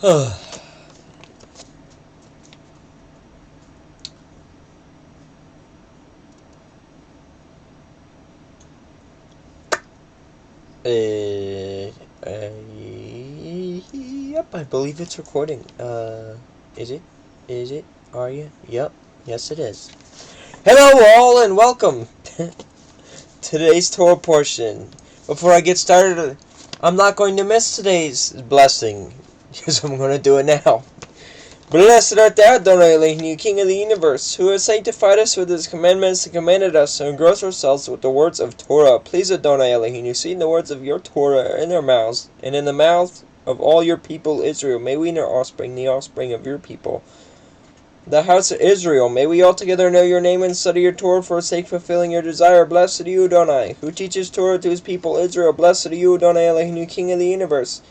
Yep, I believe it's recording. Is it? Is it? Are you? Yep. Yes, it is. Hello, all, and welcome to today's Torah portion. Before I get started, I'm not going to miss today's blessing, because I'm going to do it now. Blessed art thou, Adonai Elohim, King of the universe, who has sanctified us with his commandments and commanded us to engross ourselves with the words of Torah. Please, Adonai Elohim, you see the words of your Torah in our mouths, and in the mouths of all your people Israel. May we and our offspring, the offspring of your people, the house of Israel, may we altogether know your name and study your Torah for sake fulfilling your desire. Blessed are you, Adonai, who teaches Torah to his people Israel. Blessed are you, Adonai Elohim, King of the universe,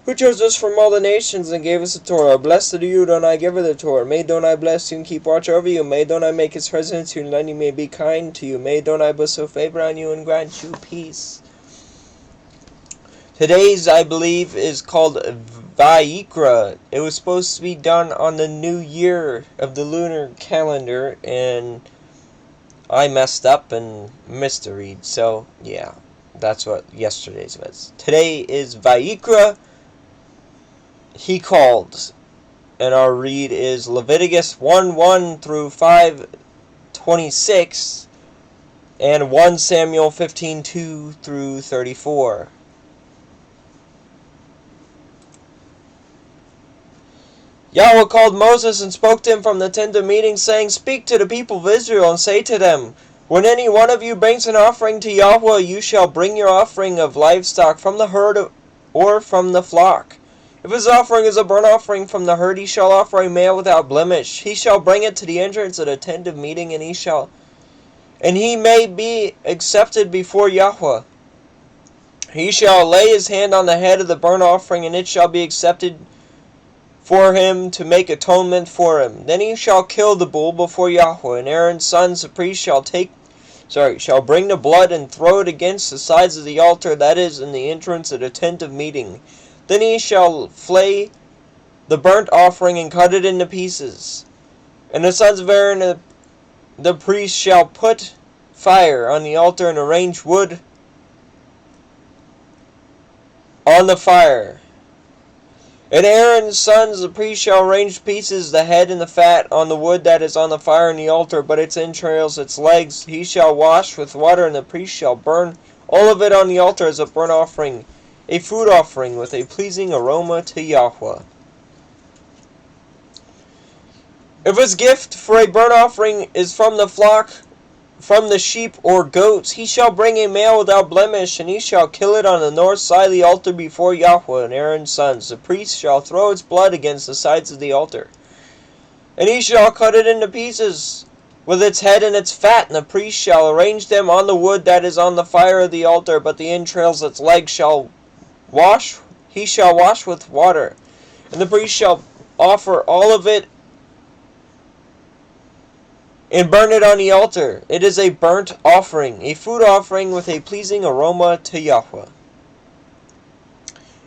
who chose us from all the nations and gave us the Torah. Blessed are you, Adonai, giver of the Torah. May Adonai bless you and keep watch over you. May Adonai make his presence to you and let him may be kind to you. May Adonai bestow favor on you and grant you peace. Today's, I believe, is called Vayikra. It was supposed to be done on the new year of the lunar calendar, and I messed up and missed a read. So, yeah, that's what yesterday's was. Today is Vayikra. He called, and our read is Leviticus 1:1 through 5:26, and 1 Samuel 15:2 through 34. Yahweh called Moses and spoke to him from the tent of meeting, saying, "Speak to the people of Israel, and say to them, when any one of you brings an offering to Yahweh, you shall bring your offering of livestock from the herd or from the flock. If his offering is a burnt offering from the herd, he shall offer a male without blemish. He shall bring it to the entrance of the tent of meeting, and he may be accepted before Yahweh. He shall lay his hand on the head of the burnt offering, and it shall be accepted for him to make atonement for him. Then he shall kill the bull before Yahweh, and Aaron's sons, the priest, shall bring the blood and throw it against the sides of the altar that is in the entrance of the tent of meeting. Then he shall flay the burnt offering and cut it into pieces. And the sons of Aaron, the priest, shall put fire on the altar and arrange wood on the fire. And Aaron's sons, the priest, shall arrange pieces, the head and the fat, on the wood that is on the fire in the altar, but its entrails, its legs, he shall wash with water, and the priest shall burn all of it on the altar as a burnt offering, a food offering with a pleasing aroma to Yahweh. If his gift for a burnt offering is from the flock, from the sheep or goats, he shall bring a male without blemish, and he shall kill it on the north side of the altar before Yahweh and Aaron's sons. The priest shall throw its blood against the sides of the altar, and he shall cut it into pieces with its head and its fat, and the priest shall arrange them on the wood that is on the fire of the altar, but the entrails, its legs, he shall wash with water, and the priest shall offer all of it and burn it on the altar. It is a burnt offering, a food offering with a pleasing aroma to Yahweh.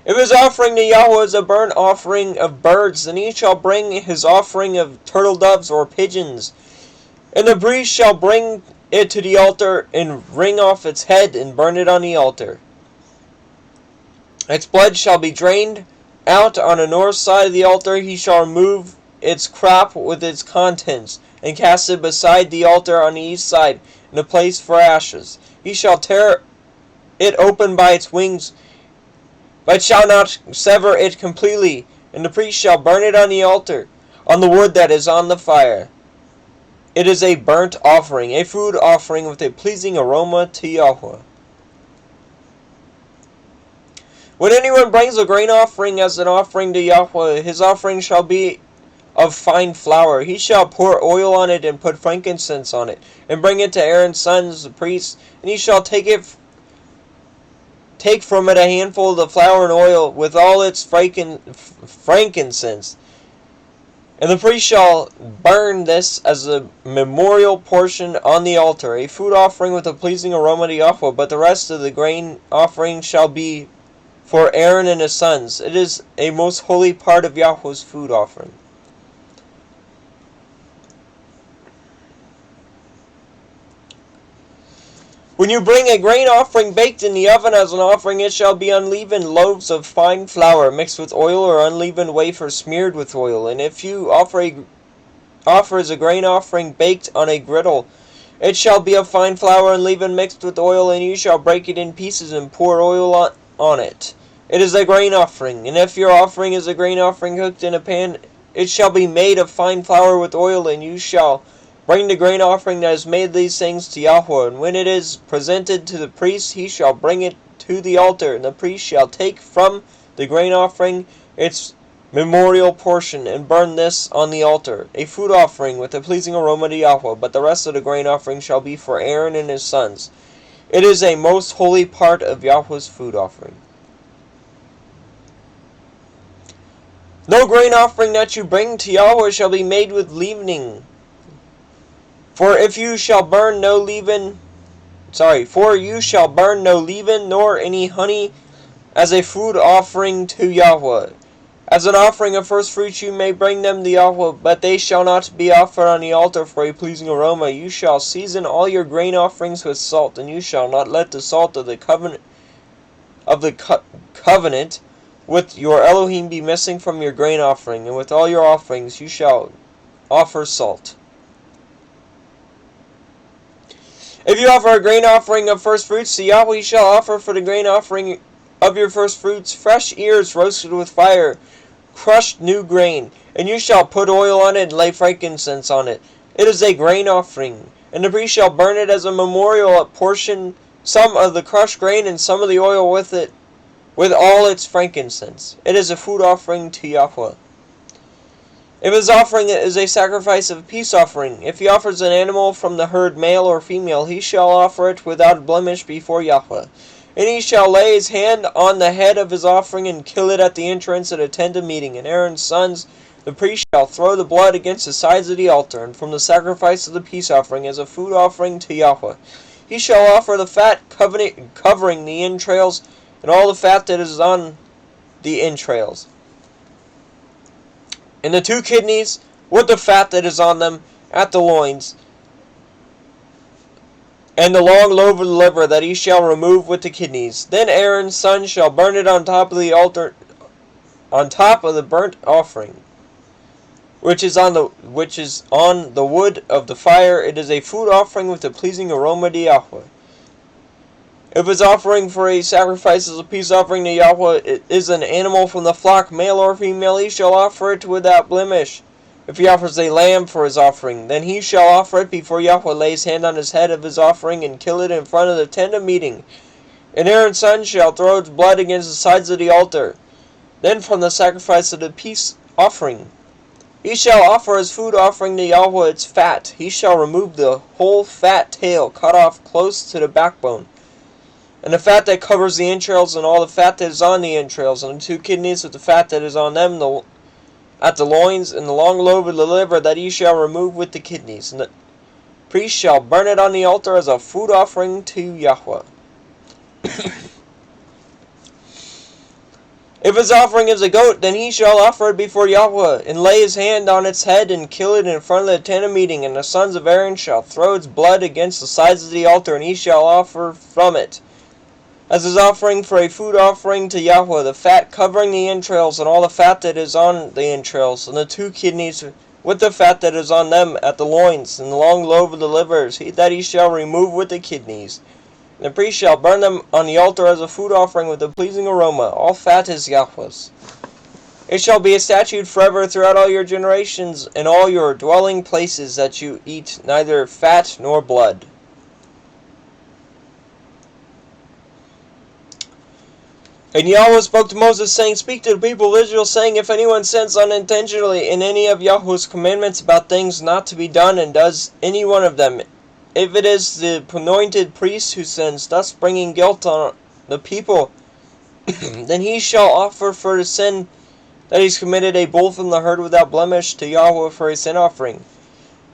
If his offering to Yahweh is a burnt offering of birds, then he shall bring his offering of turtle doves or pigeons, and the priest shall bring it to the altar and wring off its head and burn it on the altar. Its blood shall be drained out on the north side of the altar. He shall remove its crop with its contents, and cast it beside the altar on the east side, in a place for ashes. He shall tear it open by its wings, but shall not sever it completely, and the priest shall burn it on the altar, on the wood that is on the fire. It is a burnt offering, a food offering with a pleasing aroma to Yahweh. When anyone brings a grain offering as an offering to Yahweh, his offering shall be of fine flour. He shall pour oil on it and put frankincense on it, and bring it to Aaron's sons, the priests, and he shall take from it a handful of the flour and oil with all its frankincense. And the priest shall burn this as a memorial portion on the altar, a food offering with a pleasing aroma to Yahweh, but the rest of the grain offering shall be for Aaron and his sons. It is a most holy part of Yahweh's food offering. When you bring a grain offering baked in the oven as an offering, it shall be unleavened loaves of fine flour mixed with oil, or unleavened wafer smeared with oil. And if you offer as a grain offering baked on a griddle, it shall be of fine flour unleavened mixed with oil, and you shall break it in pieces and pour oil on it. It is a grain offering. And if your offering is a grain offering cooked in a pan, it shall be made of fine flour with oil, and you shall bring the grain offering that has made these things to Yahweh. And when it is presented to the priest, he shall bring it to the altar, and the priest shall take from the grain offering its memorial portion, and burn this on the altar, a food offering with a pleasing aroma to Yahweh. But the rest of the grain offering shall be for Aaron and his sons. It is a most holy part of Yahweh's food offering. No grain offering that you bring to Yahweh shall be made with leavening. For you shall burn no leaven, nor any honey as a food offering to Yahweh. As an offering of first fruits you may bring them to Yahweh, but they shall not be offered on the altar for a pleasing aroma. You shall season all your grain offerings with salt, and you shall not let the salt of the covenant with your Elohim be missing from your grain offering, and with all your offerings you shall offer salt. If you offer a grain offering of first fruits to Yahweh, you shall offer for the grain offering of your first fruits fresh ears roasted with fire, crushed new grain, and you shall put oil on it and lay frankincense on it. It is a grain offering, and the priest shall burn it as a memorial, portion some of the crushed grain and some of the oil with it, with all its frankincense. It is a food offering to Yahweh. If his offering is a sacrifice of peace offering, if he offers an animal from the herd, male or female, he shall offer it without blemish before Yahweh. And he shall lay his hand on the head of his offering and kill it at the entrance of the tent of meeting. And Aaron's sons, the priest, shall throw the blood against the sides of the altar, and from the sacrifice of the peace offering as a food offering to Yahweh. He shall offer the fat covering the entrails, and all the fat that is on the entrails, and the 2 kidneys with the fat that is on them at the loins, and the long lobe of the liver that he shall remove with the kidneys. Then Aaron's son shall burn it on top of the altar, on top of the burnt offering, which is on the wood of the fire. It is a food offering with a pleasing aroma to Yahweh. If his offering for a sacrifice is a peace offering to Yahweh, it is an animal from the flock, male or female, he shall offer it without blemish. If he offers a lamb for his offering, then he shall offer it before Yahweh, lay his hand on his head of his offering, and kill it in front of the tent of meeting. And Aaron's son shall throw its blood against the sides of the altar. Then from the sacrifice of the peace offering, he shall offer his food offering to Yahweh its fat. He shall remove the whole fat tail, cut off close to the backbone, and the fat that covers the entrails, and all the fat that is on the entrails, and the 2 kidneys with the fat that is on them at the loins, and the long lobe of the liver that he shall remove with the kidneys. And the priest shall burn it on the altar as a food offering to Yahweh. If his offering is a goat, then he shall offer it before Yahweh, and lay his hand on its head, and kill it in front of the tent of meeting. And the sons of Aaron shall throw its blood against the sides of the altar, and he shall offer from it as his offering for a food offering to Yahweh, the fat covering the entrails, and all the fat that is on the entrails, and the 2 kidneys with the fat that is on them at the loins, and the long lobe of the livers, that he shall remove with the kidneys. And the priest shall burn them on the altar as a food offering with a pleasing aroma. All fat is Yahweh's. It shall be a statute forever throughout all your generations, and all your dwelling places, that you eat neither fat nor blood. And Yahweh spoke to Moses, saying, Speak to the people of Israel, saying, If anyone sins unintentionally in any of Yahweh's commandments about things not to be done, and does any one of them, if it is the anointed priest who sins, thus bringing guilt on the people, then he shall offer for the sin that he's committed a bull from the herd without blemish to Yahweh for a sin offering.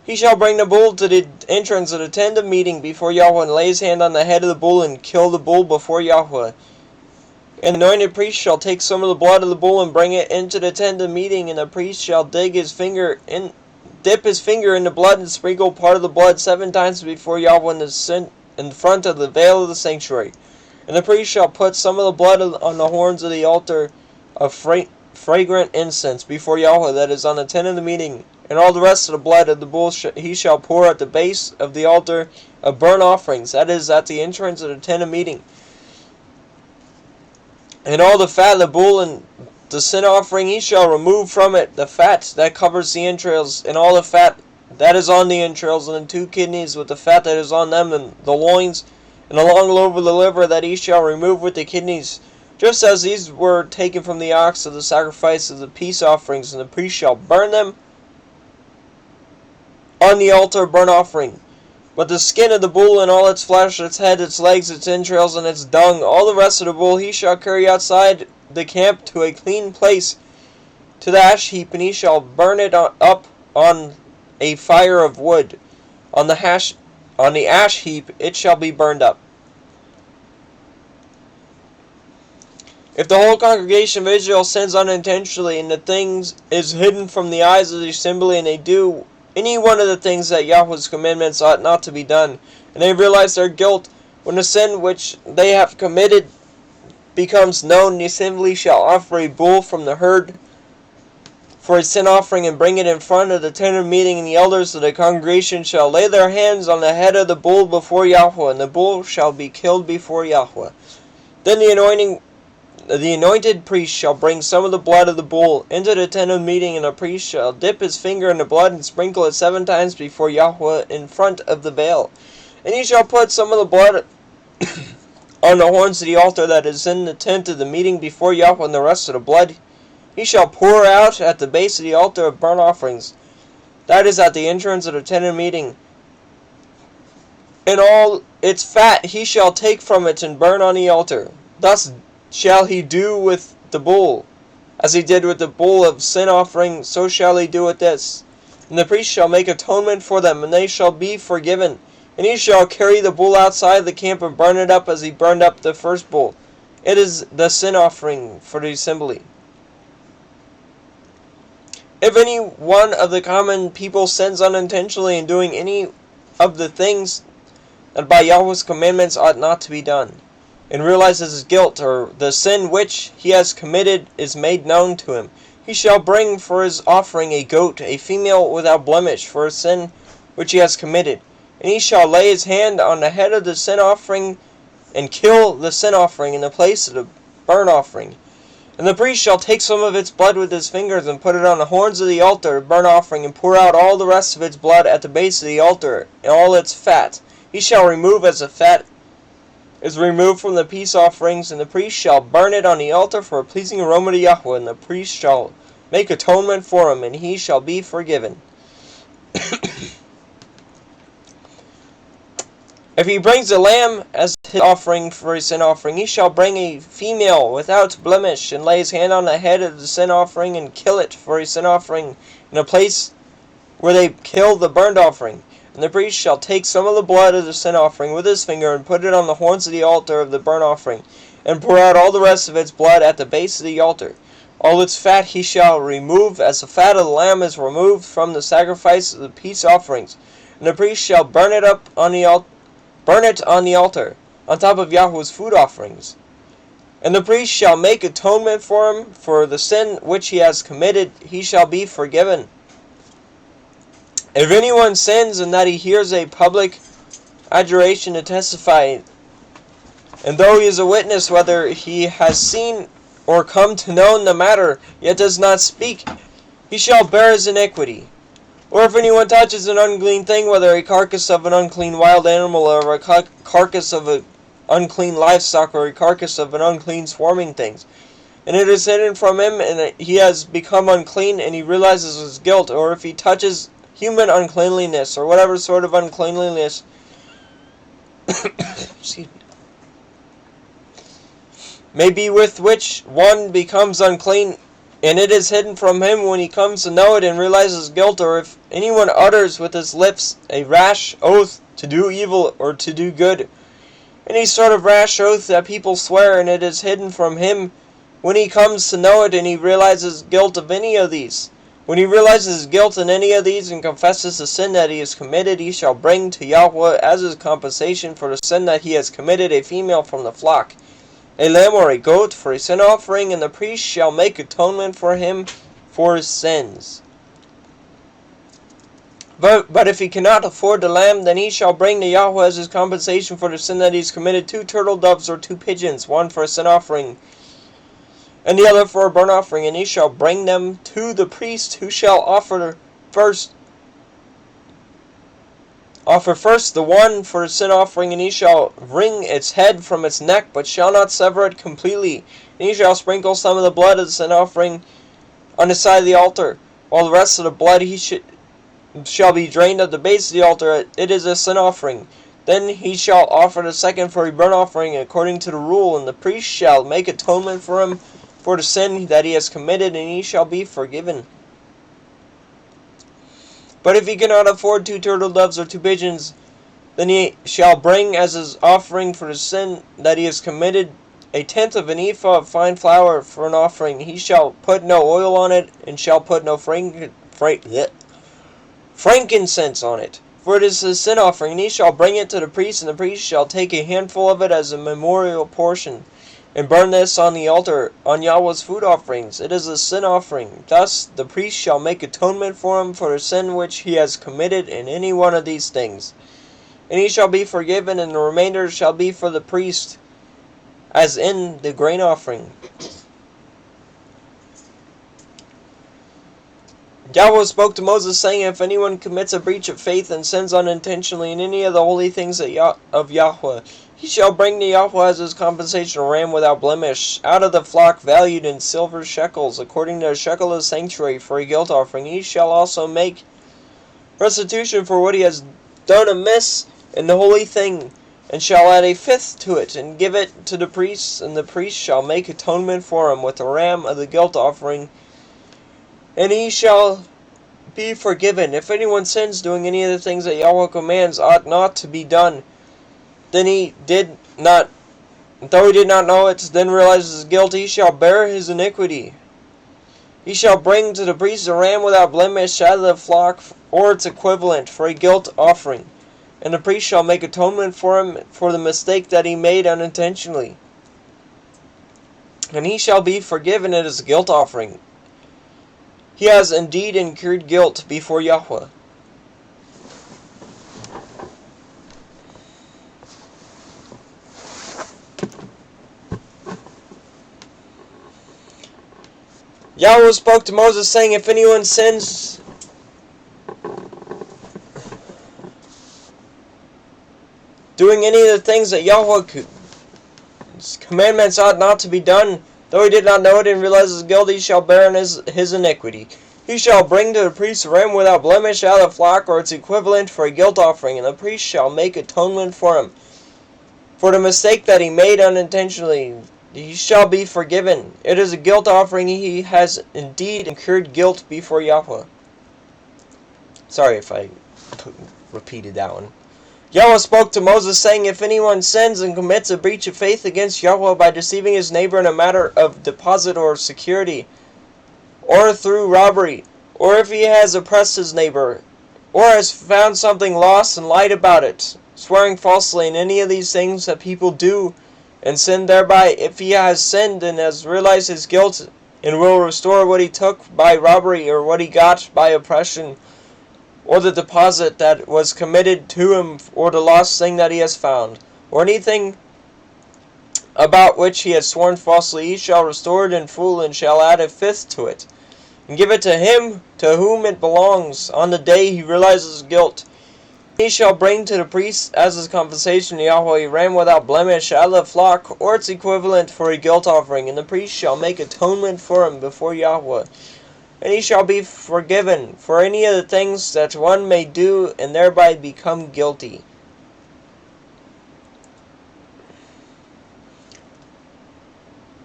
He shall bring the bull to the entrance of the tent of meeting before Yahweh, and lay his hand on the head of the bull, and kill the bull before Yahweh. And the anointed priest shall take some of the blood of the bull and bring it into the tent of meeting, and the priest shall dip his finger in the blood and sprinkle part of the blood 7 times before Yahweh in front of the veil of the sanctuary. And the priest shall put some of the blood on the horns of the altar of fragrant incense before Yahweh that is on the tent of the meeting, and all the rest of the blood of the bull he shall pour at the base of the altar of burnt offerings, that is, at the entrance of the tent of meeting. And all the fat of the bull and the sin offering he shall remove from it, the fat that covers the entrails, and all the fat that is on the entrails, and the 2 kidneys with the fat that is on them, and the loins, and the long lobe of the liver that he shall remove with the kidneys, just as these were taken from the ox of the sacrifice of the peace offerings, and the priest shall burn them on the altar of burnt offering. But the skin of the bull and all its flesh, its head, its legs, its entrails, and its dung, all the rest of the bull he shall carry outside the camp to a clean place, to the ash heap, and he shall burn it up on a fire of wood. On the ash heap it shall be burned up. If the whole congregation of Israel sins unintentionally, and the thing is hidden from the eyes of the assembly, and they do any one of the things that Yahweh's commandments ought not to be done, and they realize their guilt, when the sin which they have committed becomes known, the assembly shall offer a bull from the herd for a sin offering, and bring it in front of the tent of meeting, and the elders of the congregation shall lay their hands on the head of the bull before Yahweh, and the bull shall be killed before Yahweh. Then the anointed priest shall bring some of the blood of the bull into the tent of meeting, and the priest shall dip his finger in the blood and sprinkle it 7 times before Yahweh in front of the veil. And he shall put some of the blood on the horns of the altar that is in the tent of the meeting before Yahweh, and the rest of the blood he shall pour out at the base of the altar of burnt offerings, that is, at the entrance of the tent of meeting. And all its fat he shall take from it and burn on the altar. Thus shall he do with the bull. As he did with the bull of sin offering, so shall he do with this. And the priest shall make atonement for them, and they shall be forgiven. And he shall carry the bull outside the camp and burn it up as he burned up the first bull. It is the sin offering for the assembly. If any one of the common people sins unintentionally in doing any of the things that by Yahweh's commandments ought not to be done, and realizes his guilt, or the sin which he has committed is made known to him, he shall bring for his offering a goat, a female without blemish, for a sin which he has committed. And he shall lay his hand on the head of the sin offering, and kill the sin offering in the place of the burnt offering. And the priest shall take some of its blood with his fingers, and put it on the horns of the altar of burnt offering, and pour out all the rest of its blood at the base of the altar, and all its fat he shall remove as the fat is removed from the peace offerings, and the priest shall burn it on the altar for a pleasing aroma to Yahweh, and the priest shall make atonement for him, and he shall be forgiven. If he brings a lamb as his offering for a sin offering, he shall bring a female without blemish, and lay his hand on the head of the sin offering, and kill it for a sin offering in a place where they kill the burnt offering. And the priest shall take some of the blood of the sin offering with his finger, and put it on the horns of the altar of the burnt offering, and pour out all the rest of its blood at the base of the altar. All its fat he shall remove, as the fat of the lamb is removed from the sacrifice of the peace offerings. And the priest shall burn it on the altar, on top of Yahweh's food offerings. And the priest shall make atonement for him for the sin which he has committed, he shall be forgiven. If anyone sins in that he hears a public adjuration to testify, and though he is a witness whether he has seen or come to know the matter, yet does not speak, he shall bear his iniquity. Or if anyone touches an unclean thing, whether a carcass of an unclean wild animal, or a carcass of an unclean livestock, or a carcass of an unclean swarming things, and it is hidden from him, and he has become unclean, and he realizes his guilt, or if he touches human uncleanliness, or whatever sort of uncleanliness excuse me, may be with which one becomes unclean, and it is hidden from him when he comes to know it and realizes guilt, or if anyone utters with his lips a rash oath to do evil or to do good, any sort of rash oath that people swear, and it is hidden from him when he comes to know it, and he realizes guilt of any of these. When he realizes guilt in any of these and confesses the sin that he has committed, he shall bring to Yahweh as his compensation for the sin that he has committed a female from the flock, a lamb or a goat for a sin offering, and the priest shall make atonement for him for his sins. But if he cannot afford the lamb, then he shall bring to Yahweh as his compensation for the sin that he has committed 2 turtle doves or 2 pigeons, one for a sin offering, and the other for a burnt offering, and he shall bring them to the priest, who shall offer first the one for a sin offering, and he shall wring its head from its neck, but shall not sever it completely. And he shall sprinkle some of the blood of the sin offering on the side of the altar, while the rest of the blood shall be drained at the base of the altar. It is a sin offering. Then he shall offer the second for a burnt offering according to the rule, and the priest shall make atonement for him for the sin that he has committed, and he shall be forgiven. But if he cannot afford 2 turtle doves or 2 pigeons, then he shall bring as his offering for the sin that he has committed 1/10 of an ephah of fine flour for an offering. He shall put no oil on it, and shall put no frankincense on it, for it is a sin offering. And he shall bring it to the priest, and the priest shall take a handful of it as a memorial portion, and burn this on the altar, on Yahweh's food offerings. It is a sin offering. Thus the priest shall make atonement for him for the sin which he has committed in any one of these things. And he shall be forgiven, and the remainder shall be for the priest, as in the grain offering. Yahweh spoke to Moses, saying, if anyone commits a breach of faith and sins unintentionally in any of the holy things of Yahweh, he shall bring to Yahweh as his compensation a ram without blemish, out of the flock valued in silver shekels, according to the shekel of the sanctuary, for a guilt offering. He shall also make restitution for what he has done amiss in the holy thing, and shall add 1/5 to it, and give it to the priest, and the priest shall make atonement for him with a ram of the guilt offering, and he shall be forgiven. If anyone sins doing any of the things that Yahweh commands ought not to be done, then though he did not know it, then realizes his guilt, he shall bear his iniquity. He shall bring to the priest a ram without blemish out of the flock, or its equivalent, for a guilt offering, and the priest shall make atonement for him for the mistake that he made unintentionally, and he shall be forgiven. It is a guilt offering. He has indeed incurred guilt before Yahweh. Yahweh spoke to Moses, saying, if anyone sins doing any of the things that Yahweh's commandments ought not to be done, though he did not know it and realizes his guilt, he shall bear in his iniquity. He shall bring to the priest a ram without blemish out of the flock, or its equivalent, for a guilt offering, and the priest shall make atonement for him for the mistake that he made unintentionally. He shall be forgiven. It is a guilt offering. He has indeed incurred guilt before Yahweh. Sorry if I repeated that one. Yahweh spoke to Moses, saying, if anyone sins and commits a breach of faith against Yahweh by deceiving his neighbor in a matter of deposit or security, or through robbery, or if he has oppressed his neighbor, or has found something lost and lied about it, swearing falsely in any of these things that people do, and sin thereby, if he has sinned and has realized his guilt, and will restore what he took by robbery, or what he got by oppression, or the deposit that was committed to him, or the lost thing that he has found, or anything about which he has sworn falsely, he shall restore it in full, and shall add 1/5 to it, and give it to him to whom it belongs on the day he realizes his guilt. He shall bring to the priest as his compensation to Yahweh a ram without blemish out of the flock, or its equivalent, for a guilt offering, and the priest shall make atonement for him before Yahweh. And he shall be forgiven for any of the things that one may do and thereby become guilty.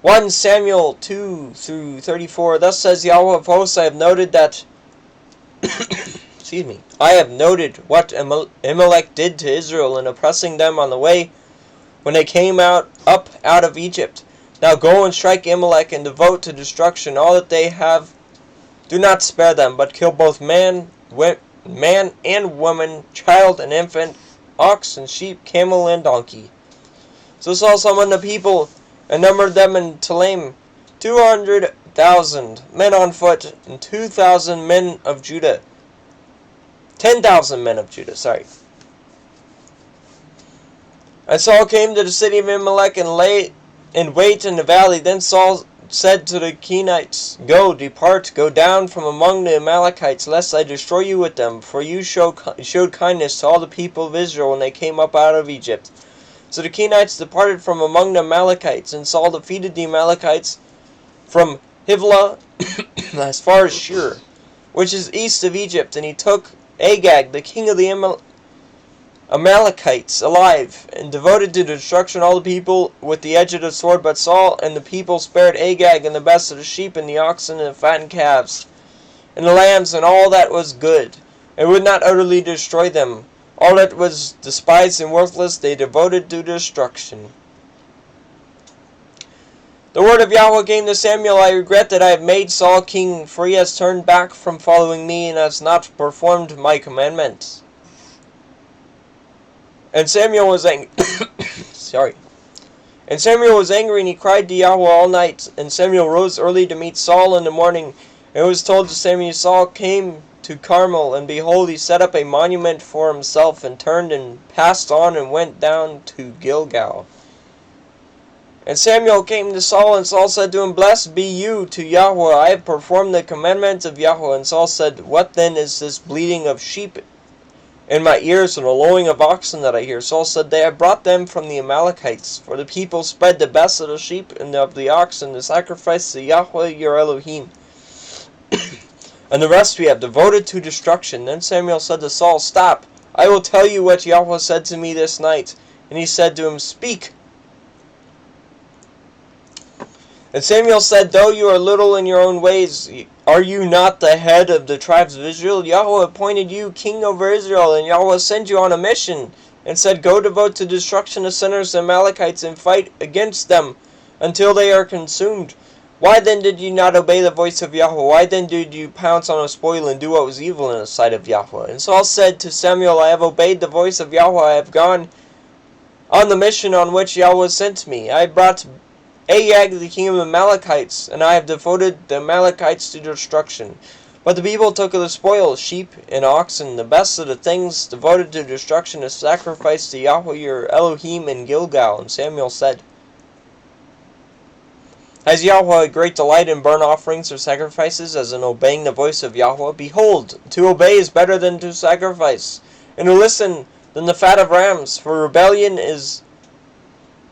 (1 Samuel 2-34). Thus says Yahweh of hosts, I have noted that I have noted what Amalek did to Israel in oppressing them on the way when they came up out of Egypt. Now go and strike Amalek and devote to destruction all that they have. Do not spare them, but kill both man and woman, child and infant, ox and sheep, camel and donkey. So Saul summoned the people and numbered them in Telaim, 200,000 men on foot, and 2,000 men of Judah. 10,000 men of Judah, sorry. And Saul came to the city of Amalek and lay in wait in the valley. Then Saul said to the Kenites, depart, go down from among the Amalekites, lest I destroy you with them. For you showed kindness to all the people of Israel when they came up out of Egypt. So the Kenites departed from among the Amalekites, and Saul defeated the Amalekites from Hivlah as far as Shur, which is east of Egypt. And he took Agag, the king of the Amalekites, alive, and devoted to destruction all the people with the edge of the sword. But Saul and the people spared Agag and the best of the sheep and the oxen and the fattened calves and the lambs and all that was good, and would not utterly destroy them. All that was despised and worthless they devoted to destruction. The word of Yahweh came to Samuel, I regret that I have made Saul king, for he has turned back from following me and has not performed my commandments. And Samuel was angry. And Samuel was angry, and he cried to Yahweh all night. And Samuel rose early to meet Saul in the morning. And it was told to Samuel, Saul came to Carmel, and behold, he set up a monument for himself, and turned and passed on, and went down to Gilgal. And Samuel came to Saul, and Saul said to him, Blessed be you to Yahweh, I have performed the commandments of Yahweh. And Saul said, What then is this bleating of sheep in my ears, and the lowing of oxen that I hear? Saul said, They have brought them from the Amalekites, for the people spread the best of the sheep and of the oxen to sacrifice to Yahweh your Elohim. And the rest we have devoted to destruction. Then Samuel said to Saul, Stop, I will tell you what Yahweh said to me this night. And he said to him, Speak. And Samuel said, Though you are little in your own ways, are you not the head of the tribes of Israel? Yahweh appointed you king over Israel, and Yahweh sent you on a mission, and said, Go devote to destruction the sinners and Amalekites, and fight against them until they are consumed. Why then did you not obey the voice of Yahweh? Why then did you pounce on a spoil and do what was evil in the sight of Yahweh? And Saul said to Samuel, I have obeyed the voice of Yahweh. I have gone on the mission on which Yahweh sent me. I brought Agag, the king of the Amalekites, and I have devoted the Amalekites to destruction. But the people took of the spoil, sheep and oxen, the best of the things devoted to destruction, as sacrifice to Yahweh your Elohim in Gilgal. And Samuel said, Has Yahweh a great delight in burnt offerings or sacrifices, as in obeying the voice of Yahweh? Behold, to obey is better than to sacrifice, and to listen than the fat of rams. For rebellion is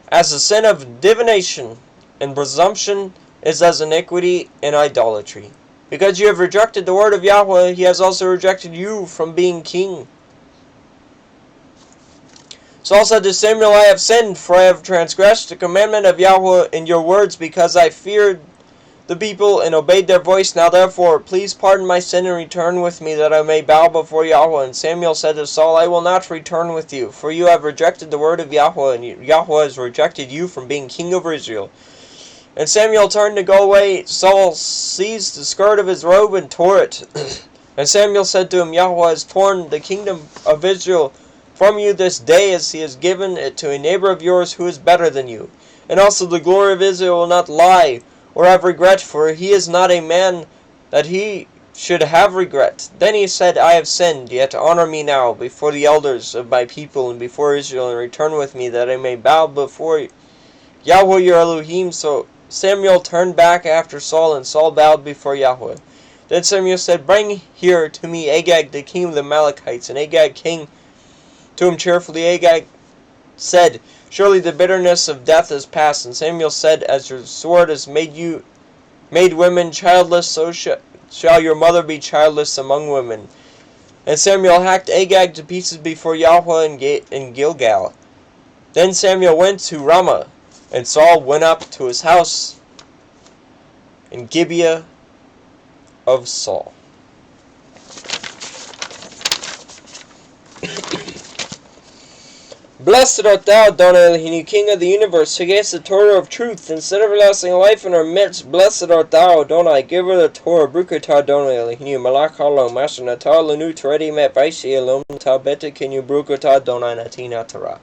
as the sin of divination, and presumption is as iniquity and idolatry. Because you have rejected the word of Yahweh, he has also rejected you from being king. Saul said to Samuel, I have sinned, for I have transgressed the commandment of Yahweh in your words, because I feared the people and obeyed their voice. Now therefore, please pardon my sin and return with me, that I may bow before Yahweh. And Samuel said to Saul, I will not return with you, for you have rejected the word of Yahweh, and Yahweh has rejected you from being king over Israel. And Samuel turned to go away. Saul seized the skirt of his robe and tore it. And Samuel said to him, Yahweh has torn the kingdom of Israel from you this day, as he has given it to a neighbor of yours who is better than you. And also the glory of Israel will not lie or have regret, for he is not a man that he should have regret. Then he said, I have sinned, yet honor me now before the elders of my people and before Israel, and return with me, that I may bow before Yahweh your Elohim. So Samuel turned back after Saul, and Saul bowed before Yahweh. Then Samuel said, Bring here to me Agag, the king of the Amalekites. And Agag came to him cheerfully. Agag said, Surely the bitterness of death is past. And Samuel said, As your sword has made women childless, so shall your mother be childless among women. And Samuel hacked Agag to pieces before Yahweh in Gilgal. Then Samuel went to Ramah, and Saul went up to his house in Gibeah of Saul. Blessed art thou, Adonai Eloheinu, King of the universe, who gavest the Torah of truth and set everlasting life in our midst. Blessed art thou, Adonai, giver of the Torah, Baruch atah Adonai Eloheinu, Malach haLolam, Asher natah lanu Torah met Vayikra Elom natah beta Kenu Baruch atah Adonai natina Torah.